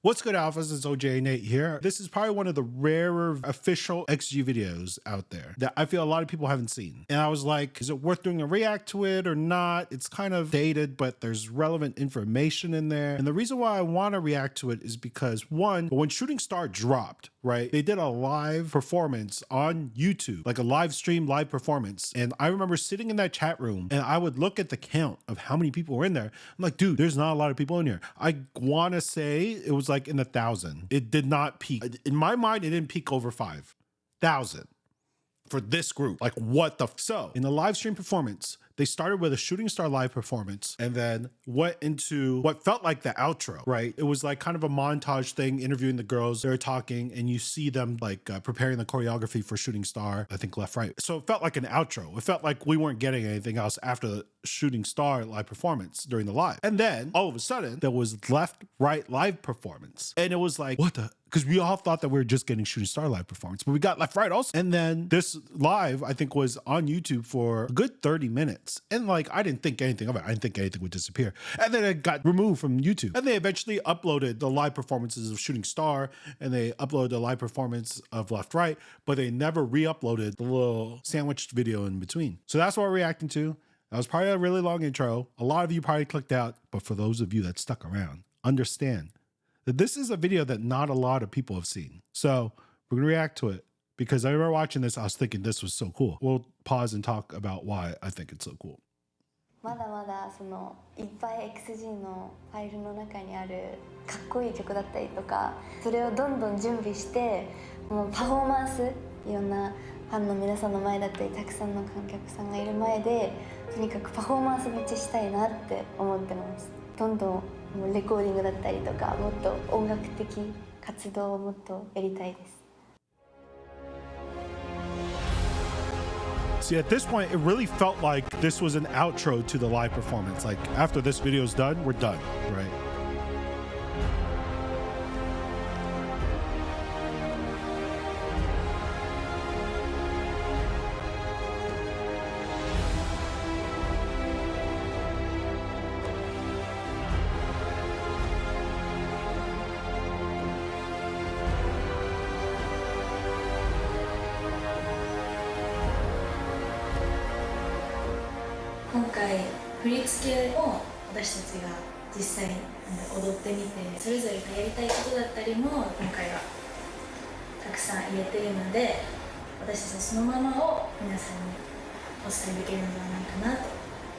What's good, Alphas? It's OJ Nate here. This is probably one of the rarer official XG videos out there that I feel a lot of people haven't seen. And I was like, is it worth doing a react to it or not? It's kind of dated, but there's relevant information in there. And the reason why I want to react to it is because, one, when Shooting Star dropped, right, they did a live performance on YouTube, like a live stream, live performance. And I remember sitting in that chat room and I would look at the count of how many people were in there. I'm like, dude, there's not a lot of people in here. I want to say it was like in the 1,000. It did not peak. In my mind, it didn't peak over 5,000 for this group. Like, what the? So in the live stream performance, they started with a Shooting Star live performance and then went into what felt like the outro, right? It was like kind of a montage thing, interviewing the girls. They're talking and you see them like preparing the choreography for Shooting Star, I think left, right. So it felt like an outro. It felt like we weren't getting anything else after the Shooting Star live performance during the live. And then all of a sudden there was left, right live performance. And it was like, what the? Because we all thought that we were just getting Shooting Star live performance, but we got left, right also. And then this live, I think, was on YouTube for a good 30 minutes. And like, I didn't think anything of it. I didn't think anything would disappear. And then it got removed from YouTube. And they eventually uploaded the live performances of Shooting Star and they uploaded the live performance of Left, Right, but they never re-uploaded the little sandwiched video in between. So that's what we're reacting to. That was probably a really long intro. A lot of you probably clicked out, but for those of you that stuck around, understand that this is a video that not a lot of people have seen. So we're gonna react to it because I remember watching this, I was thinking this was so cool. We'll pause and talk about why I think it's so cool. まだまだそのいっぱい XG のファイルの中にあるかっこいい曲だったりとか、それをどんどん準備して、もうパフォーマンス、いろんなファンの皆さんの前だったり、たくさんの観客さんがいる前で、とにかくパフォーマンスめっちゃしたいなって思ってます。どんどんもうレコーディングだったりとか、もっと音楽的活動をもっとやりたいです。 See, at this point, it really felt like this was an outro to the live performance. Like, after this video's done, we're done, right?今回振り付けを私たちが実際に踊ってみて、それぞれがやりたいことだったりも今回はたくさん入れているので、私たちそのままを皆さんにお伝えできるのではないかなと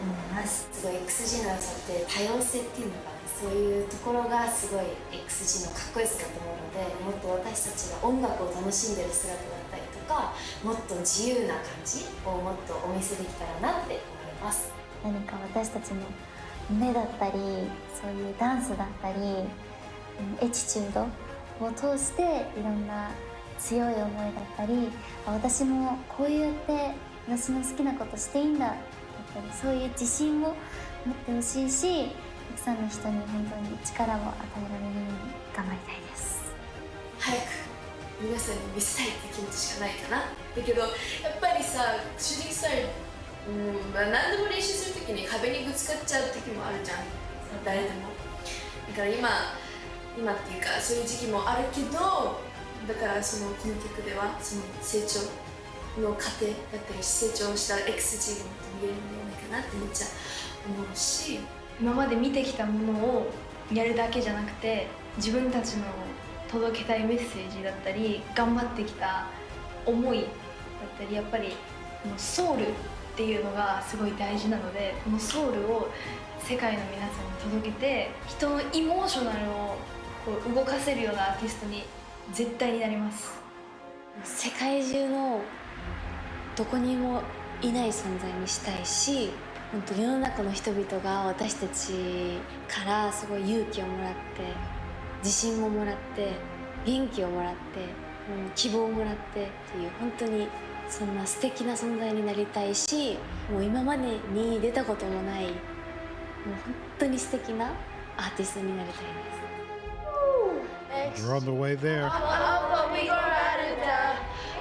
思います。すごい XG の良さって多様性っていうのが、そういうところがすごい XG のかっこよさだと思うので、もっと私たちが音楽を楽しんでる姿だったりとか、もっと自由な感じをもっとお見せできたらなって思います。何か私たちの目だったり、そういうダンスだったり、エチチュードを通していろんな強い思いだったり、私もこうやって私の好きなことしていいんだだったり、そういう自信を持ってほしいし、たくさんの人に本当に力を与えられるように頑張りたいです。早く皆さんに見せたいって気持ちしかないかな。だけどやっぱりさ、シューティングスタイル何でも練習するときに壁にぶつかっちゃう時もあるじゃん、誰でも。だから今っていうかそういう時期もあるけど、だからそのこの曲ではその成長の過程だったり成長した XG がもっと見れるんじゃないかなってめっちゃ思うし、今まで見てきたものをやるだけじゃなくて、自分たちの届けたいメッセージだったり、頑張ってきた思いだったり、やっぱりこのソウルっていうのがすごい大事なので、このソウルを世界の皆さんに届けて、人のエモーショナルをこう動かせるようなアーティストに絶対になります。世界中のどこにもいない存在にしたいし、本当世の中の人々が私たちからすごい勇気をもらって、自信ももらって、元気をもらって、希望をもらってっていう、本当にそんな素敵な存在になりたいし、もう今までに出たこともない、もう本当に素敵なアーティストになりたいです。We're on the way there.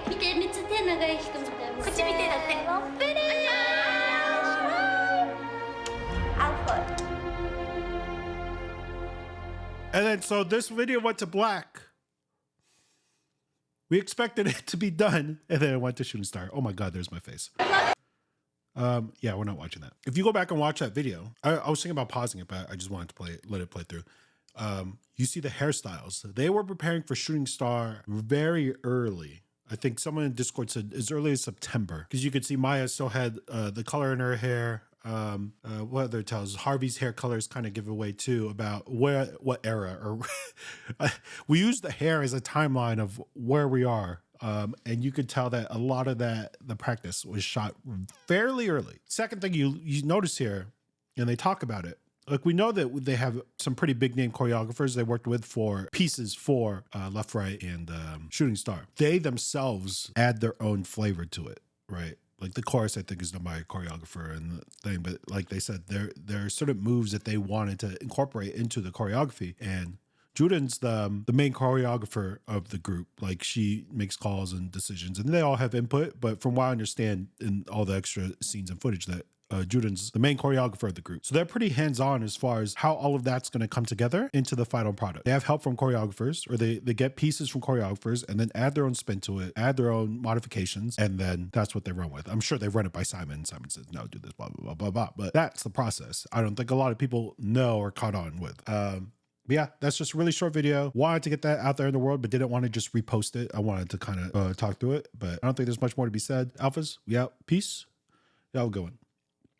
見て、めっちゃ手長い人みたい。こっち見てだって。And then so this video went to black. We expected it to be done, and then it went to Shooting Star. Oh my God, there's my face. Yeah, we're not watching that. If you go back and watch that video, I was thinking about pausing it, but I just wanted to let it play through. You see the hairstyles. They were preparing for Shooting Star very early. I think someone in Discord said as early as September, because you could see Maya still had the color in her hair. What other tells? Harvey's hair colors kind of give away too about what era, or we use the hair as a timeline of where we are. And you could tell that a lot of the practice was shot fairly early. Second thing you notice here, and they talk about it, like we know that they have some pretty big name choreographers they worked with for pieces for Left, Right, and Shooting Star. They themselves add their own flavor to it, right? Like the chorus, I think, is done by a choreographer and the thing, but like they said, there are certain moves that they wanted to incorporate into the choreography, and Juden's the main choreographer of the group. Like she makes calls and decisions, and they all have input. But from what I understand in all the extra scenes and footage, that Juden's the main choreographer of the group. So they're pretty hands-on as far as how all of that's going to come together into the final product. They have help from choreographers, or they get pieces from choreographers and then add their own spin to it, add their own modifications, and then that's what they run with. I'm sure they run it by Simon. Simon says, no, do this, blah, blah, blah, blah, blah. But that's the process. I don't think a lot of people know or caught on with. Yeah, that's just a really short video. Wanted to get that out there in the world, but didn't want to just repost it. I wanted to kind of talk through it, but I don't think there's much more to be said. Alphas, we out. Peace. Y'all going.